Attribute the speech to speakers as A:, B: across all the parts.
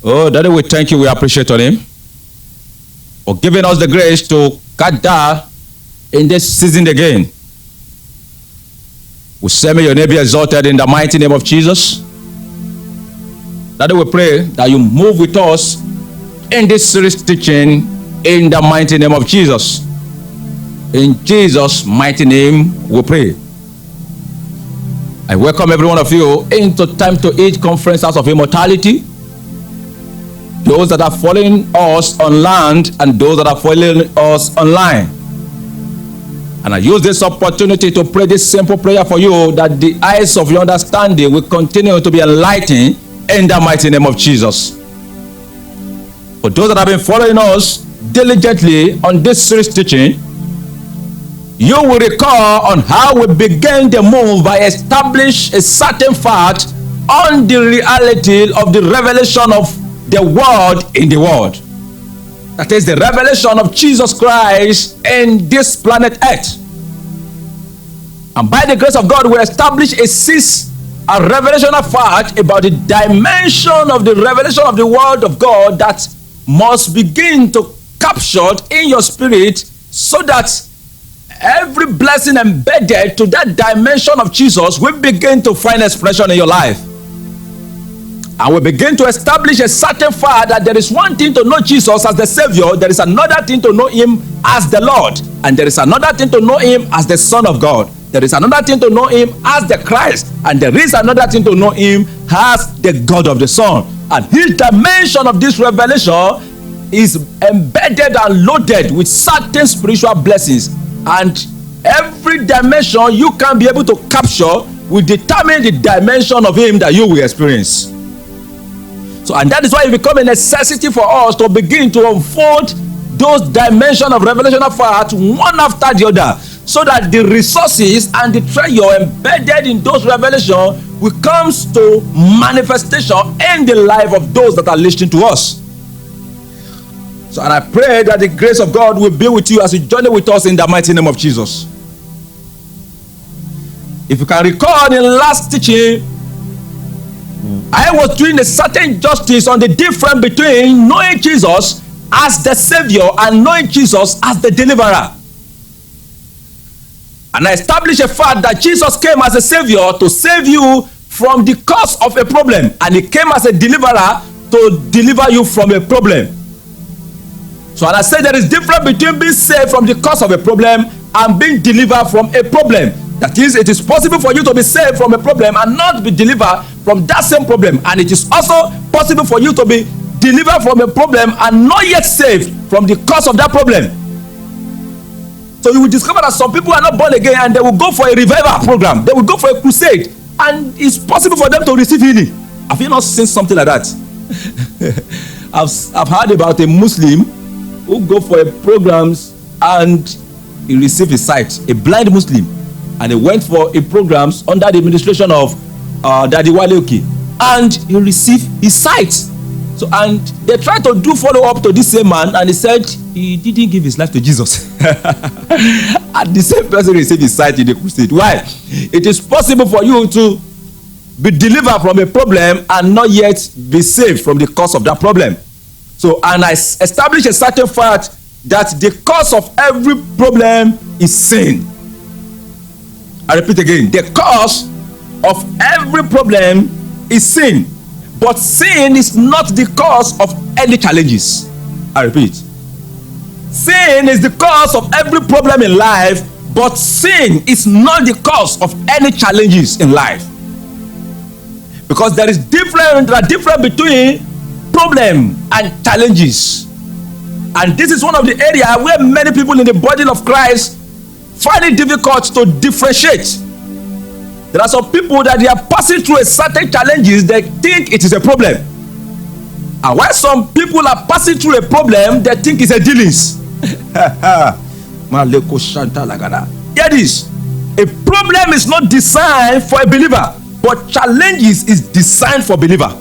A: Oh, Daddy, we thank you. We appreciate your name for giving us the grace to gather in this season again. We say, may your name be exalted in the mighty name of Jesus. Daddy, we pray that you move with us in this series teaching in the mighty name of Jesus. In Jesus' mighty name, we pray. I welcome every one of you into Time to Eat Conference House of Immortality. Those that are following us on land and those that are following us online. And I use this opportunity to pray this simple prayer for you, that the eyes of your understanding will continue to be enlightened in the mighty name of Jesus. For those that have been following us diligently on this series teaching, you will recall on how we began the move by establishing a certain fact on the reality of the revelation of the Word in the Word. That is the revelation of Jesus Christ in this planet Earth. And by the grace of God, we establish a revelational fact about the dimension of the revelation of the Word of God that must begin to capture in your spirit, so that every blessing embedded to that dimension of Jesus will begin to find expression in your life. And we begin to establish a certain fact that there is one thing to know Jesus as the Savior, there is another thing to know Him as the Lord, and there is another thing to know Him as the Son of God. There is another thing to know Him as the Christ, and there is another thing to know Him as the God of the Son. And His dimension of this revelation is embedded and loaded with certain spiritual blessings, and every dimension you can be able to capture will determine the dimension of Him that you will experience. So, and that is why it becomes a necessity for us to begin to unfold those dimensions of revelational fact one after the other, so that the resources and the treasure embedded in those revelations will come to manifestation in the life of those that are listening to us. So, and I pray that the grace of God will be with you as you journey with us in the mighty name of Jesus. If you can recall in last teaching, I was doing a certain justice on the difference between knowing Jesus as the Savior and knowing Jesus as the Deliverer. And I established a fact that Jesus came as a Savior to save you from the cause of a problem, and He came as a Deliverer to deliver you from a problem. So, and I said there is difference between being saved from the cause of a problem and being delivered from a problem. That is, it is possible for you to be saved from a problem and not be delivered from that same problem. And it is also possible for you to be delivered from a problem and not yet saved from the cause of that problem. So you will discover that some people are not born again and they will go for a revival program. They will go for a crusade, and it's possible for them to receive healing. Have you not seen something like that? I've heard about a Muslim who go for a programs and he received his sight, a blind Muslim, and he went for a programs under the administration of Daddy Wale Oki, and he received his sight. So, and they tried to do follow up to this same man, and he said he didn't give his life to Jesus. And the same person received his sight in the crusade. Why? It is possible for you to be delivered from a problem and not yet be saved from the cause of that problem. So, and I established a certain fact that the cause of every problem is sin. I repeat again, the cause of every problem is sin. But sin is not the cause of any challenges. I repeat. Sin is the cause of every problem in life, but sin is not the cause of any challenges in life. Because there is difference between problem and challenges. And this is one of the areas where many people in the body of Christ find it difficult to differentiate. There are some people that they are passing through a certain challenges, they think it is a problem. And while some people are passing through a problem, they think it's a dealings. Hear this. A problem is not designed for a believer, but challenges is designed for believer.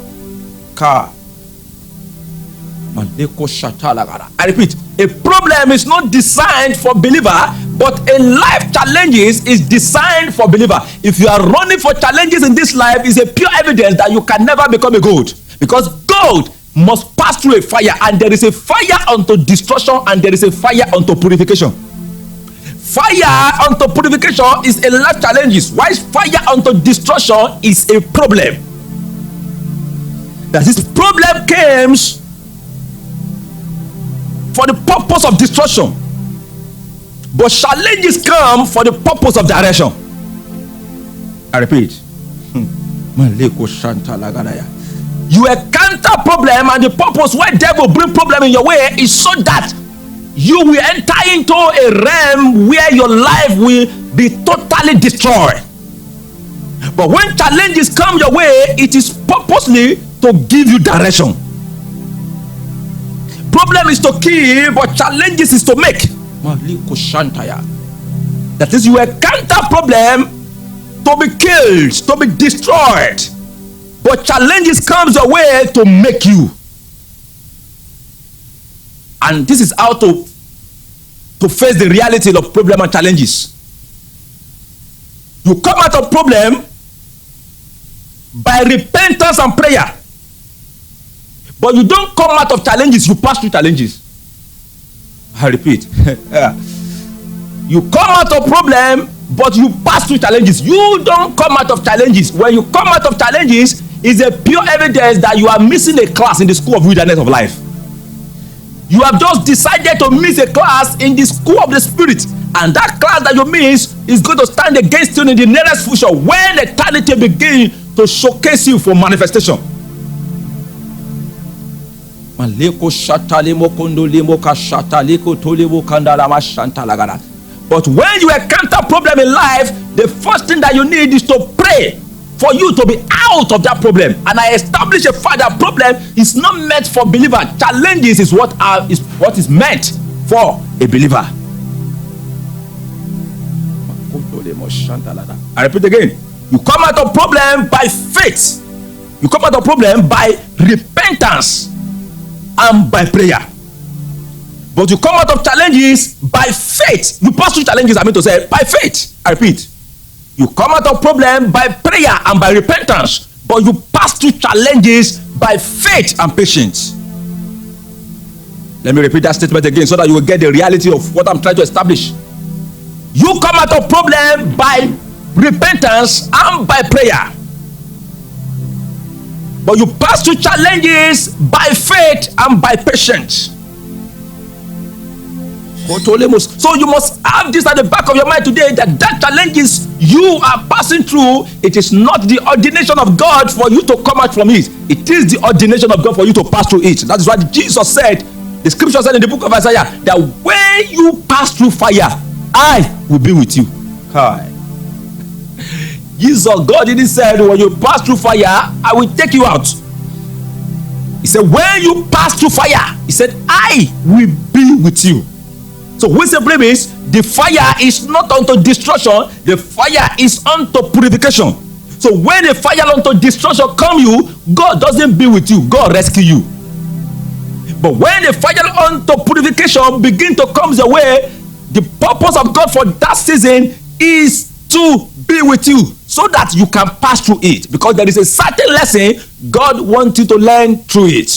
A: I repeat, a problem is not designed for believer, but a life challenges is designed for believer. If you are running for challenges in this life, is a pure evidence that you can never become a gold, because gold must pass through a fire, and there is a fire unto destruction and there is a fire unto purification. Fire unto purification is a life challenges, while fire unto destruction is a problem. That this problem comes for the purpose of destruction, but challenges come for the purpose of direction. I repeat. You encounter problem, and the purpose why devil bring problem in your way is so that you will enter into a realm where your life will be totally destroyed. But when challenges come your way, it is purposely to give you direction. Problem is to kill, but challenges is to make. That is, you encounter problem to be killed, to be destroyed, but challenges comes your way to make you. And this is how to face the reality of problem and challenges. You come out of problem by repentance and prayer, but you don't come out of challenges, you pass through challenges. I repeat. You come out of problem, but you pass through challenges. You don't come out of challenges. When you come out of challenges, it's a pure evidence that you are missing a class in the school of wilderness of life. You have just decided to miss a class in the school of the spirit, and that class that you miss is going to stand against you in the nearest future when eternity begins to showcase you for manifestation. But when you encounter problem in life, the first thing that you need is to pray for you to be out of that problem. And I establish a fact that problem is not meant for believer. Challenges is what is meant for a believer. I repeat again. You come out of problem by faith. You come out of problem by repentance and by prayer. But you come out of challenges by faith. You pass through challenges, I mean to say, by faith. I repeat. You come out of problem by prayer and by repentance, but you pass through challenges by faith and patience. Let me repeat that statement again so that you will get the reality of what I'm trying to establish. You come out of problem by repentance and by prayer, but you pass through challenges by faith and by patience. So you must have this at the back of your mind today, that challenges you are passing through, it is not the ordination of God for you to come out from it. It is the ordination of God for you to pass through it. That is why Jesus said, the scripture said in the book of Isaiah, that when you pass through fire, I will be with you. Hi. Jesus, God didn't say, when you pass through fire, I will take you out. He said, when you pass through fire, he said, I will be with you. So which simply means the fire is not unto destruction, the fire is unto purification. So when the fire unto destruction come you, God doesn't be with you, God rescue you. But when the fire unto purification begin to come your way, the purpose of God for that season is to be with you so that you can pass through it, because there is a certain lesson God wants you to learn through it.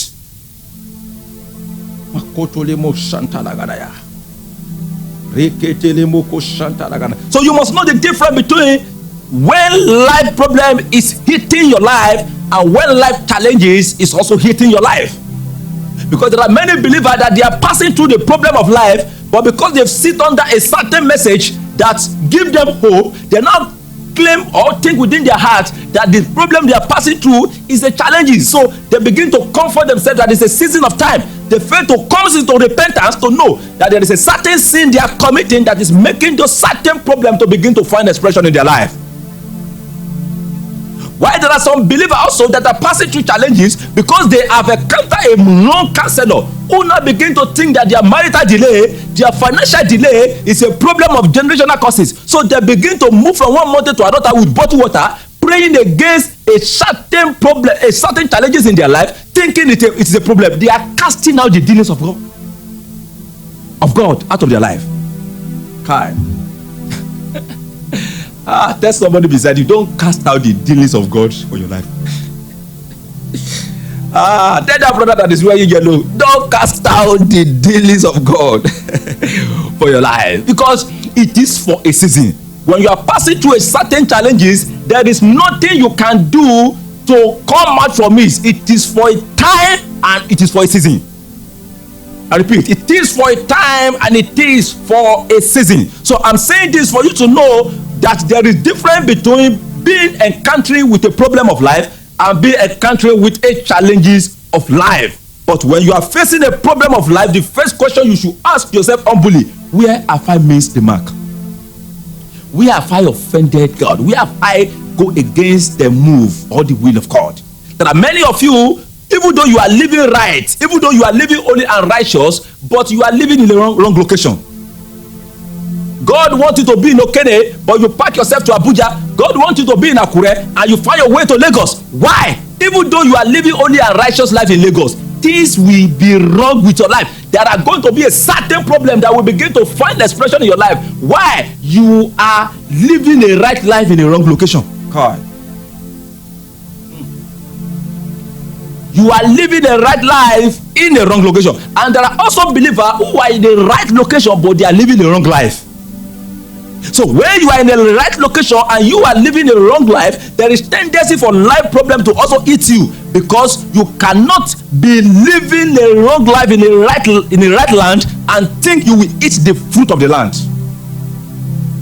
A: So you must know the difference between when life problem is hitting your life and when life challenges is also hitting your life. Because there are many believers that they are passing through the problem of life, but because they've sit under a certain message that give them hope, they now claim or think within their heart that the problem they are passing through is a challenge. So they begin to comfort themselves that it's a season of time. They fail to come into repentance to know that there is a certain sin they are committing that is making those certain problems to begin to find expression in their life. Why there are some believers also that are passing through challenges because they have encountered a long counselor who now begin to think that their marital delay, their financial delay is a problem of generational causes. So they begin to move from one mountain to another with bottled water, praying against a certain problem, a certain challenges in their life, thinking it is a problem. They are casting out the dealings of God out of their life. Kai. Tell somebody beside you, don't cast out the dealings of God for your life. Tell that brother that is wearing yellow, don't cast out the dealings of God for your life, because it is for a season. When you are passing through a certain challenges, there is nothing you can do to come out from it. It is for a time and it is for a season. I repeat, it is for a time and it is for a season. So I'm saying this for you to know that there is difference between being encountering with a problem of life and being encountering with a challenges of life. But when you are facing a problem of life, the first question you should ask yourself humbly, where have I missed the mark? Where have I offended God? Where have I go against the move or the will of God? There are many of you, even though you are living right, even though you are living holy and righteous, but you are living in the wrong location. God wants you to be in Okene, but you pack yourself to Abuja. God wants you to be in Akure, and you find your way to Lagos. Why? Even though you are living holy and righteous life in Lagos, things will be wrong with your life. There are going to be a certain problem that will begin to find expression in your life. Why? You are living a right life in a wrong location. God. You are living a right life in a wrong location. And there are also believers who are in the right location, but they are living a wrong life. So when you are in the right location and you are living a wrong life, there is tendency for life problem to also eat you, because you cannot be living a wrong life in a right land and think you will eat the fruit of the land.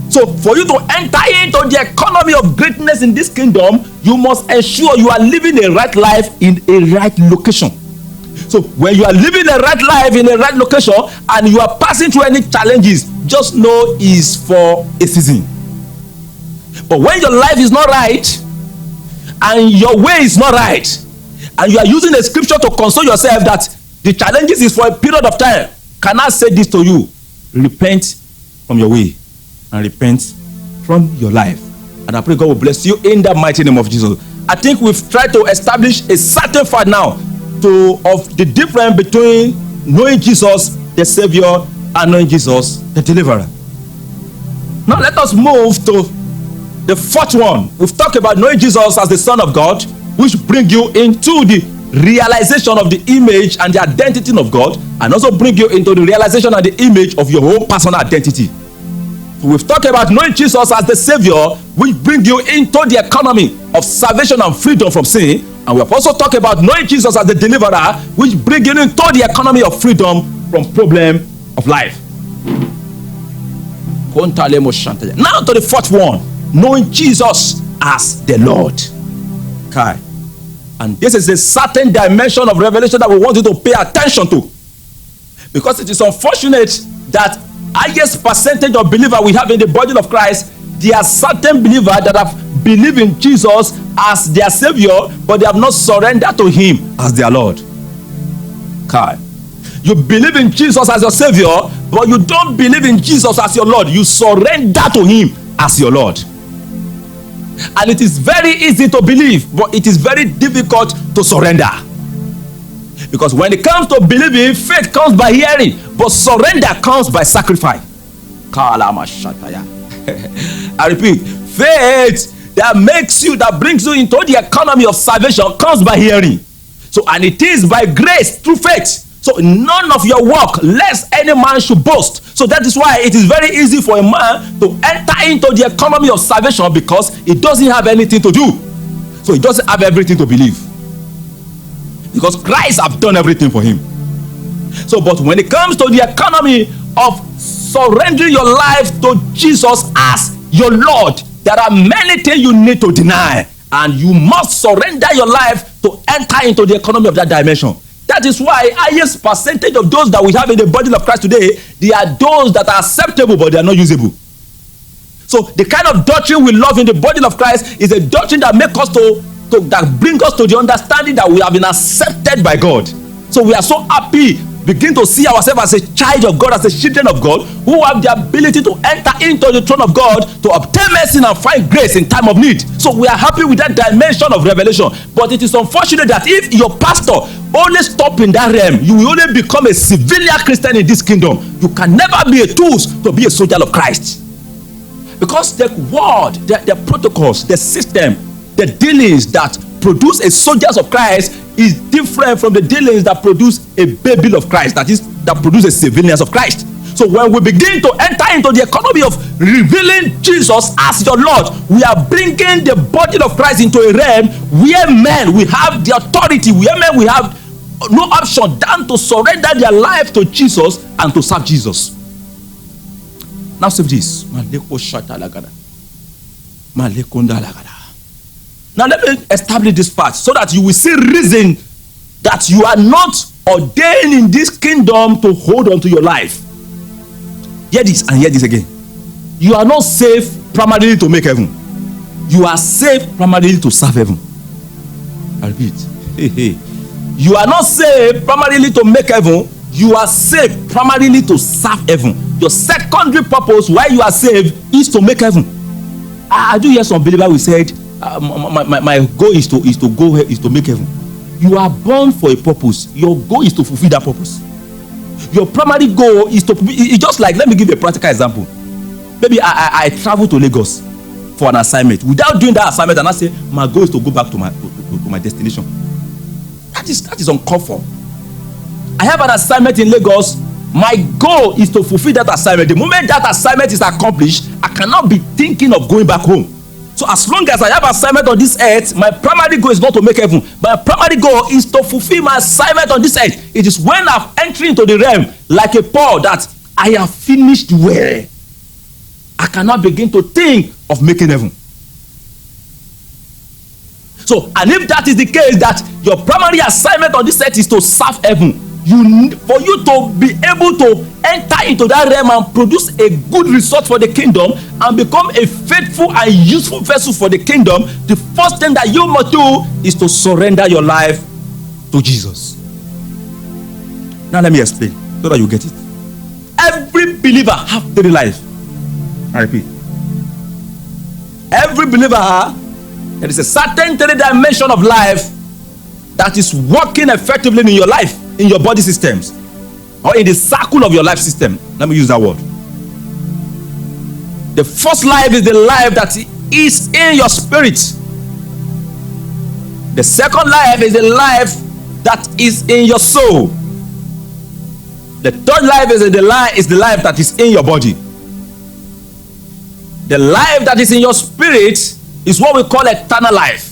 A: So for you to enter into the economy of greatness in this kingdom, you must ensure you are living a right life in a right location. So when you are living a right life in a right location and you are passing through any challenges, just know is for a season. But when your life is not right and your way is not right, and you are using a scripture to console yourself that the challenges is for a period of time, can I say this to you? Repent from your way and repent from your life. And I pray God will bless you in the mighty name of Jesus. I think we've tried to establish a certain fact now of the difference between knowing Jesus the Savior and knowing Jesus the Deliverer. Now let us move to the fourth one. We've talked about knowing Jesus as the Son of God, which bring you into the realization of the image and the identity of God, and also bring you into the realization and the image of your own personal identity. So we've talked about knowing Jesus as the Savior, which bring you into the economy of salvation and freedom from sin. And we have also talked about knowing Jesus as the Deliverer, which bring you into the economy of freedom from problem of life. Now to the fourth one, knowing Jesus as the Lord. Okay. And this is a certain dimension of revelation that we want you to pay attention to, because it is unfortunate that highest percentage of believers we have in the body of Christ, there are certain believers that have believed in Jesus as their Savior, but they have not surrendered to Him as their Lord. Okay. You believe in Jesus as your Savior, but you don't believe in Jesus as your Lord. You surrender to Him as your Lord. And it is very easy to believe, but it is very difficult to surrender. Because when it comes to believing, faith comes by hearing, but surrender comes by sacrifice. I repeat, faith that brings you into the economy of salvation comes by hearing. So, and it is by grace through faith. So none of your work, lest any man should boast. So that is why it is very easy for a man to enter into the economy of salvation, because he doesn't have anything to do. So he doesn't have everything to believe, because Christ have done everything for him. So, but when it comes to the economy of surrendering your life to Jesus as your Lord, there are many things you need to deny, and you must surrender your life to enter into the economy of that dimension. That is why highest percentage of those that we have in the body of Christ today, they are those that are acceptable, but they are not usable. So the kind of doctrine we love in the body of Christ is a doctrine that makes us that bring us to the understanding that we have been accepted by God. So we are so happy, begin to see ourselves as a child of God, as a children of God, who have the ability to enter into the throne of God to obtain mercy and find grace in time of need. So we are happy with that dimension of revelation. But it is unfortunate that if your pastor only stop in that realm, you will only become a civilian Christian in this kingdom. You can never be a tool to be a soldier of Christ. Because the word, the protocols, the system, the dealings that produce a soldiers of Christ is different from the dealings that produce a baby of Christ, that produce a civilians of Christ. So when we begin to enter into the economy of revealing Jesus as your Lord, we are bringing the body of Christ into a realm where men we have the authority, where men we have no option than to surrender their life to Jesus and to serve Jesus. Now save this. Now let me establish this part so that you will see reason that you are not ordained in this kingdom to hold on to your life. Hear this and hear this again. You are not saved primarily to make heaven. You are saved primarily to serve heaven. I repeat. You are not saved primarily to make heaven. You are saved primarily to serve heaven. Your secondary purpose why you are saved is to make heaven. I do hear some believers who said, my goal is to make heaven. You are born for a purpose. Your goal is to fulfill that purpose. Your primary goal is to, it's just like, let me give you a practical example. Maybe I travel to Lagos for an assignment. Without doing that assignment, and I say my goal is to go back to my destination. That is uncalled for. I have an assignment in Lagos. My goal is to fulfill that assignment. The moment that assignment is accomplished, I cannot be thinking of going back home. So as long as I have assignment on this earth, my primary goal is not to make heaven. My primary goal is to fulfill my assignment on this earth. It is when I'm entering into the realm like a Paul that I have finished well. I cannot begin to think of making heaven. So, and if that is the case, that your primary assignment on this earth is to serve heaven, for you to be able to enter into that realm and produce a good result for the kingdom and become a faithful and useful vessel for the kingdom, the first thing that you must do is to surrender your life to Jesus. Now let me explain so that you get it. Every believer has three lives. I repeat. Every believer, there is a certain three dimension of life that is working effectively in your life, in your body systems, or in the circle of your life system. Let me use that word. The first life is the life that is in your spirit. The second life is the life that is in your soul. The third life is the life that is in your body. The life that is in your spirit is what we call eternal life.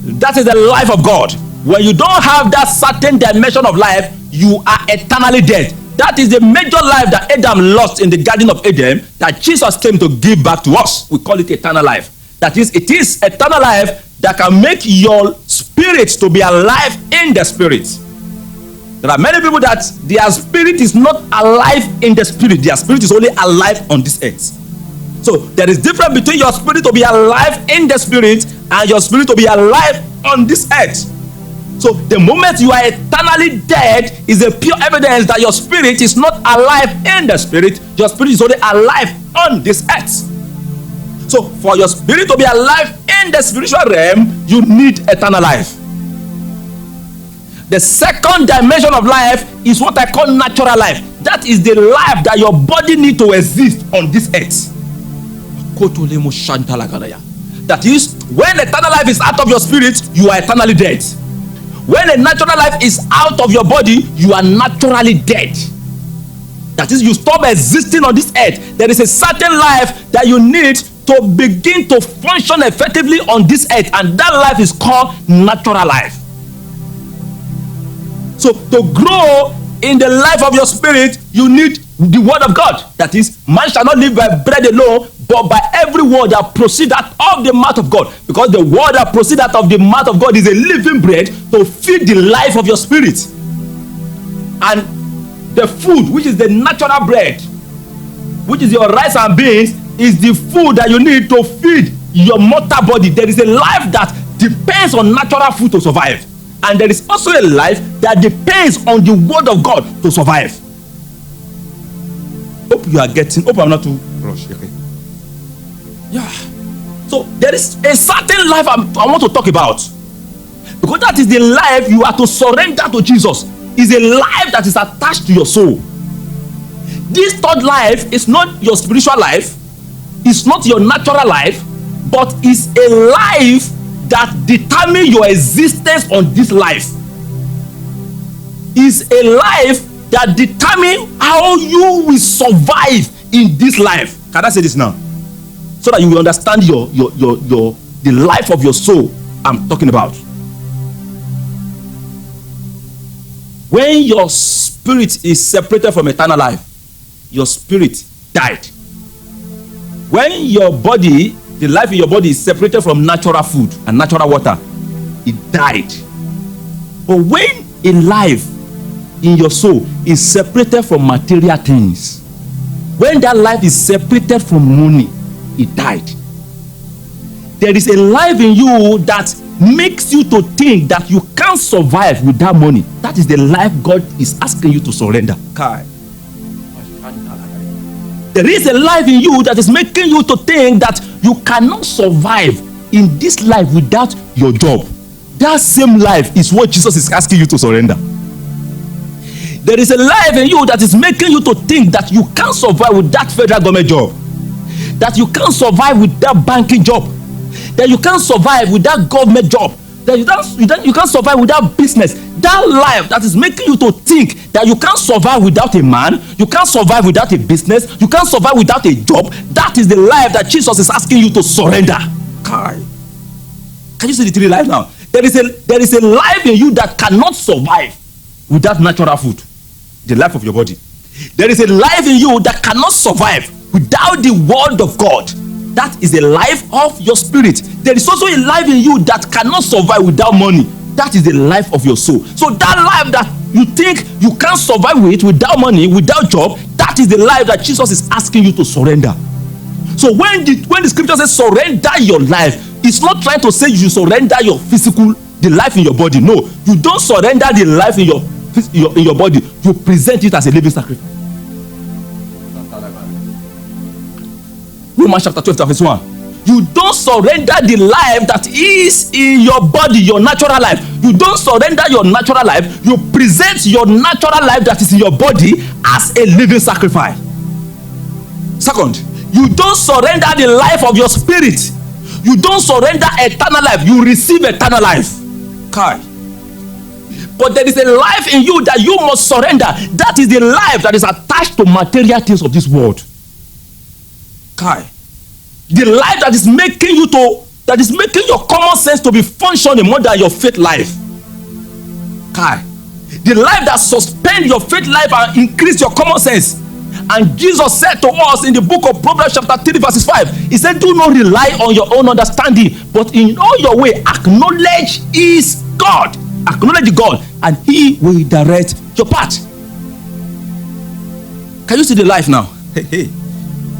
A: That is the life of God. When you don't have that certain dimension of life, you are eternally dead. That is the major life that Adam lost in the Garden of Eden, that Jesus came to give back to us. We call it eternal life. That is, it is eternal life that can make your spirit to be alive in the spirit. There are many people that their spirit is not alive in the spirit. Their spirit is only alive on this earth. So there is difference between your spirit to be alive in the spirit and your spirit to be alive on this earth. So the moment you are eternally dead is a pure evidence that your spirit is not alive in the spirit. Your spirit is only alive on this earth. So for your spirit to be alive in the spiritual realm, you need eternal life. The second dimension of life is what I call natural life. That is the life that your body needs to exist on this earth. That is, when eternal life is out of your spirit, you are eternally dead. When a natural life is out of your body, you are naturally dead. That is, you stop existing on this earth. There is a certain life that you need to begin to function effectively on this earth, and that life is called natural life. So to grow in the life of your spirit, you need the word of God. That is, man shall not live by bread alone, but by every word that proceeds out of the mouth of God. Because the word that proceeds out of the mouth of God is a living bread to feed the life of your spirit. And the food, which is the natural bread, which is your rice and beans, is the food that you need to feed your mortal body. There is a life that depends on natural food to survive. And there is also a life that depends on the word of God to survive. Hope you are getting, hope I'm not too rushed. Okay. Yeah. So there is a certain life I want to talk about. Because that is the life you are to surrender to Jesus. Is a life that is attached to your soul. This third life is not your spiritual life. It's not your natural life. But it's a life that determine your existence on this life. Is a life that determine how you will survive in this life. Can I say this now? So that you will understand the life of your soul I'm talking about. When your spirit is separated from eternal life, your spirit died. When your body, the life in your body is separated from natural food and natural water, it died. But when a life in your soul is separated from material things, when that life is separated from money, it died. There is a life in you that makes you to think that you can't survive without money. That is the life God is asking you to surrender. There is a life in you that is making you to think that you cannot survive in this life without your job. That same life is what Jesus is asking you to surrender. There is a life in you that is making you to think that you can't survive with that federal government job, that you can't survive with that banking job, that you can't survive with that government job, that you can't survive without business. That life that is making you to think that you can't survive without a man, you can't survive without a business, you can't survive without a job. That is the life that Jesus is asking you to surrender. Can you see the three lives now? There is a life in you that cannot survive without natural food, the life of your body. There is a life in you that cannot survive without the word of God. That is the life of your spirit. There is also a life in you that cannot survive without money. That is the life of your soul. So that life that you think you can't survive with without money, without job, that is the life that Jesus is asking you to surrender. So when the scripture says surrender your life, it's not trying to say you surrender your physical, the life in your body. No, you don't surrender the life in your body. You present it as a living sacrifice. Romans chapter 12 verse 1. You don't surrender the life that is in your body, your natural life. You don't surrender your natural life. You present your natural life that is in your body as a living sacrifice. Second, you don't surrender the life of your spirit. You don't surrender eternal life. You receive eternal life. But there is a life in you that you must surrender. That is the life that is attached to material things of this world. The life that is making your common sense to be functioning more than your faith life. The life that suspends your faith life and increase your common sense. And Jesus said to us in the book of Proverbs chapter 3 verses 5, he said, do not rely on your own understanding, but in all your way acknowledge is God. Acknowledge God, and he will direct your path. Can you see the life now?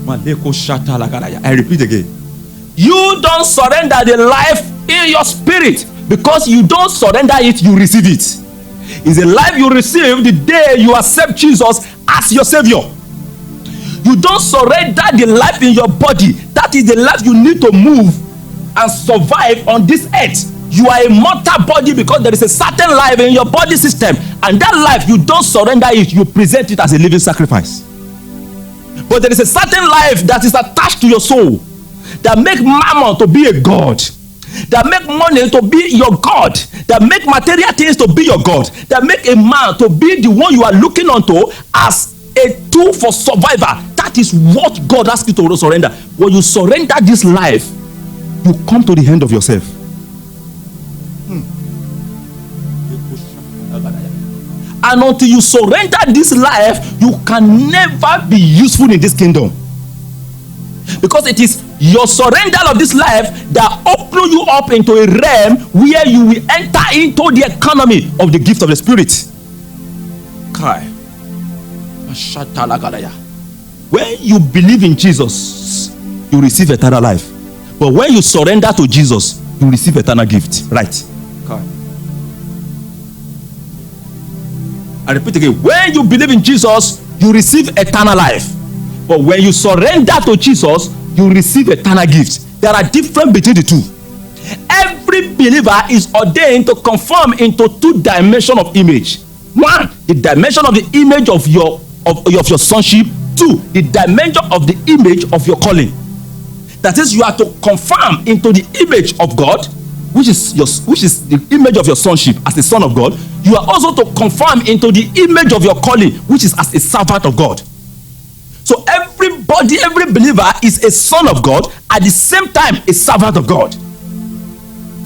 A: I repeat again. You don't surrender the life in your spirit, because you don't surrender it, you receive it. It's a life you receive the day you accept Jesus as your Savior. You don't surrender the life in your body. That is the life you need to move and survive on this earth. You are a mortal body because there is a certain life in your body system, and that life, you don't surrender it, you present it as a living sacrifice. But there is a certain life that is attached to your soul that make mammon to be a god, that make money to be your god, that make material things to be your god, that make a man to be the one you are looking onto as a tool for survival. That is what God asks you to surrender. When you surrender this life, you come to the end of yourself. And until you surrender this life, you can never be useful in this kingdom. Because it is your surrender of this life that opens you up into a realm where you will enter into the economy of the gift of the Spirit. When you believe in Jesus, you receive eternal life. But when you surrender to Jesus, you receive eternal gift. Right? I repeat again. When you believe in Jesus, you receive eternal life. But when you surrender to Jesus, you receive eternal gifts. There are difference between the two. Every believer is ordained to conform into two dimensions of image. One, the dimension of the image of your sonship. Two, the dimension of the image of your calling. That is, you are to conform into the image of God which is the image of your sonship as a son of God, you are also to conform into the image of your calling, which is as a servant of God. So everybody, every believer is a son of God, at the same time a servant of God.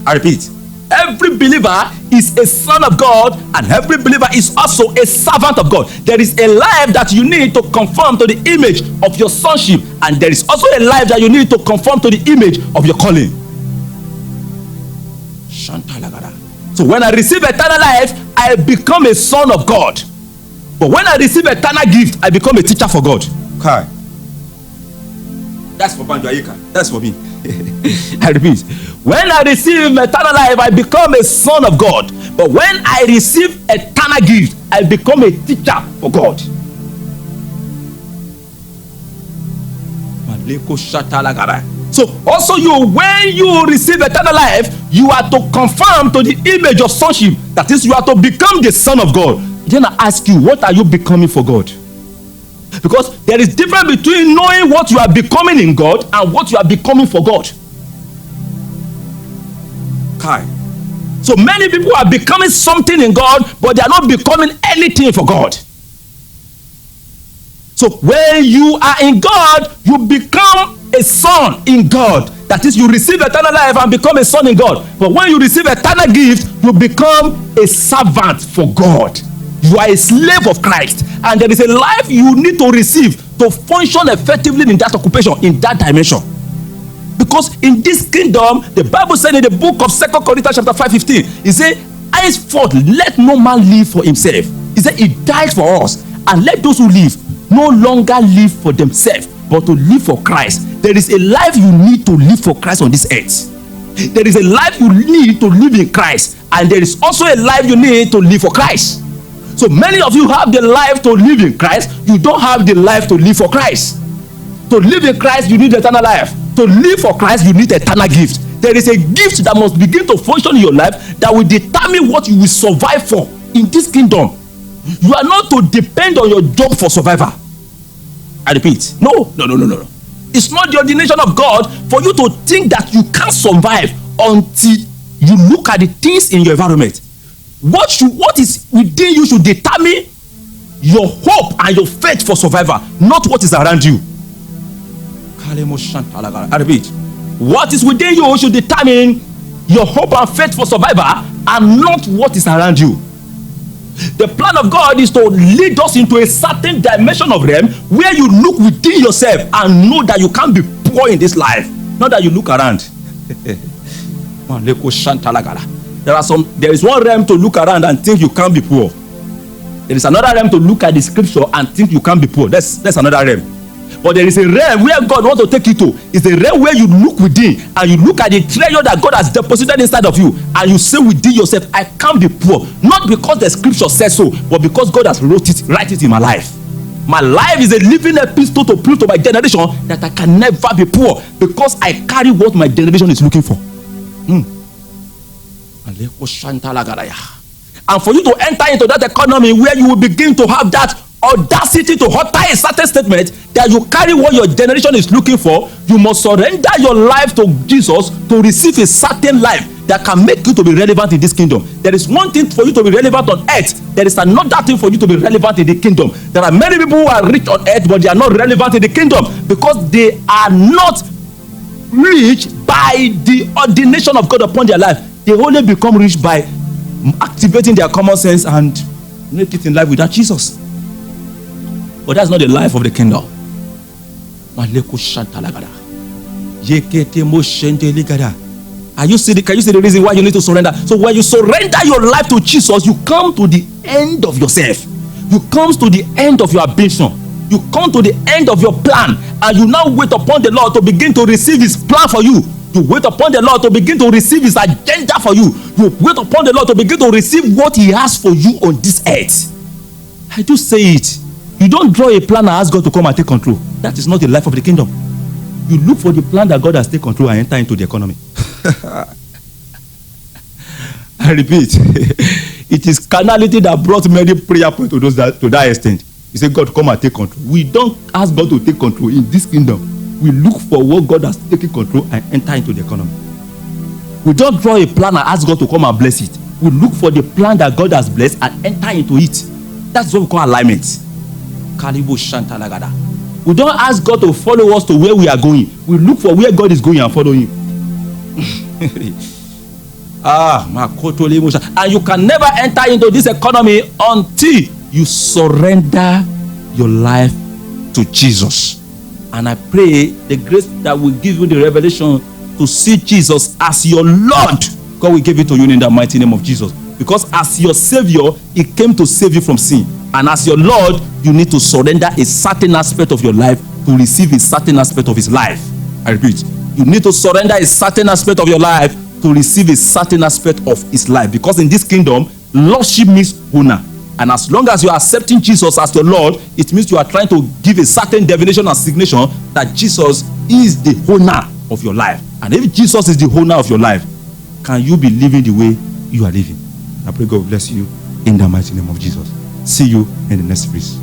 A: I repeat, every believer is a son of God, and every believer is also a servant of God. There is a life that you need to conform to the image of your sonship, and there is also a life that you need to conform to the image of your calling. So when I receive eternal life, I become a son of God. But when I receive eternal gift, I become a teacher for God. Okay. That's for Banjoayika. That's for me. I repeat, when I receive eternal life, I become a son of God. But when I receive eternal gift, I become a teacher for God. So also you, when you receive eternal life, you are to conform to the image of sonship. That is, you are to become the son of God. Then I ask you, what are you becoming for God? Because there is difference between knowing what you are becoming in God and what you are becoming for God. Okay. So many people are becoming something in God, but they are not becoming anything for God. So when you are in God, you become a son in God. That is, you receive eternal life and become a son in God. But when you receive eternal gift, you become a servant for God. You are a slave of Christ, and there is a life you need to receive to function effectively in that occupation, in that dimension. Because in this kingdom, the Bible said in the book of 2 Corinthians chapter 5:15, it said, henceforth let no man live for himself. He said he died for us, and let those who live no longer live for themselves, but to live for Christ. There is a life you need to live for Christ on this earth. There is a life you need to live in Christ, and there is also a life you need to live for Christ. So many of you have the life to live in Christ. You don't have the life to live for Christ. To live in Christ, you need eternal life. To live for Christ, you need eternal gift. There is a gift that must begin to function in your life that will determine what you will survive for in this kingdom. You are not to depend on your job for survival. I repeat, no. It's not the ordination of God for you to think that you can't survive until you look at the things in your environment. What is within you should determine your hope and your faith for survival, not what is around you. I repeat, what is within you should determine your hope and faith for survival, and not what is around you. The plan of God is to lead us into a certain dimension of realm where you look within yourself and know that you can't be poor in this life, not that you look around. There is one realm to look around and think you can't be poor. There is another realm to look at the scripture and think you can't be poor. That's another realm. But there is a realm where God wants to take you to. It's a realm where you look within and you look at the treasure that God has deposited inside of you, and you say within yourself, I can't be poor. Not because the scripture says so, but because God has write it in my life. My life is a living epistle to prove to my generation that I can never be poor, because I carry what my generation is looking for. And for you to enter into that economy where you will begin to have that audacity to utter a certain statement that you carry what your generation is looking for, you must surrender your life to Jesus to receive a certain life that can make you to be relevant in this kingdom. There is one thing for you to be relevant on earth. There is another thing for you to be relevant in the kingdom. There are many people who are rich on earth, but they are not relevant in the kingdom because they are not rich by the ordination of God upon their life. They only become rich by activating their common sense and make it in life without Jesus. But that's not the life of the kingdom. Can you see the reason why you need to surrender? So when you surrender your life to Jesus, you come to the end of yourself. You come to the end of your ambition. You come to the end of your plan, and you now wait upon the Lord to begin to receive his plan for you. You wait upon the Lord to begin to receive his agenda for you. You wait upon the Lord to begin to receive what he has for you on this earth. I do say it. You don't draw a plan and ask God to come and take control. That is not the life of the kingdom. You look for the plan that God has taken control and enter into the economy. I repeat, it is carnality that brought many prayer points to that extent. You say, God, come and take control. We don't ask God to take control in this kingdom. We look for what God has taken control and enter into the economy.
B: We don't draw a plan and ask God to come and bless it. We look for the plan that God has blessed and enter into it. That's what we call alignment. We don't ask God to follow us to where we are going. We look for where God is going and follow him. And you can never enter into this economy until you surrender your life to Jesus. And I pray the grace that will give you the revelation to see Jesus as your Lord, God will give it to you in the mighty name of Jesus. Because as your Savior, he came to save you from sin. And as your Lord, you need to surrender a certain aspect of your life to receive a certain aspect of his life. I repeat, you need to surrender a certain aspect of your life to receive a certain aspect of his life. Because in this kingdom, lordship means owner. And as long as you are accepting Jesus as your Lord, it means you are trying to give a certain definition and signation that Jesus is the owner of your life. And if Jesus is the owner of your life, can you be living the way you are living? I pray God bless you in the mighty name of Jesus. See you in the next verse.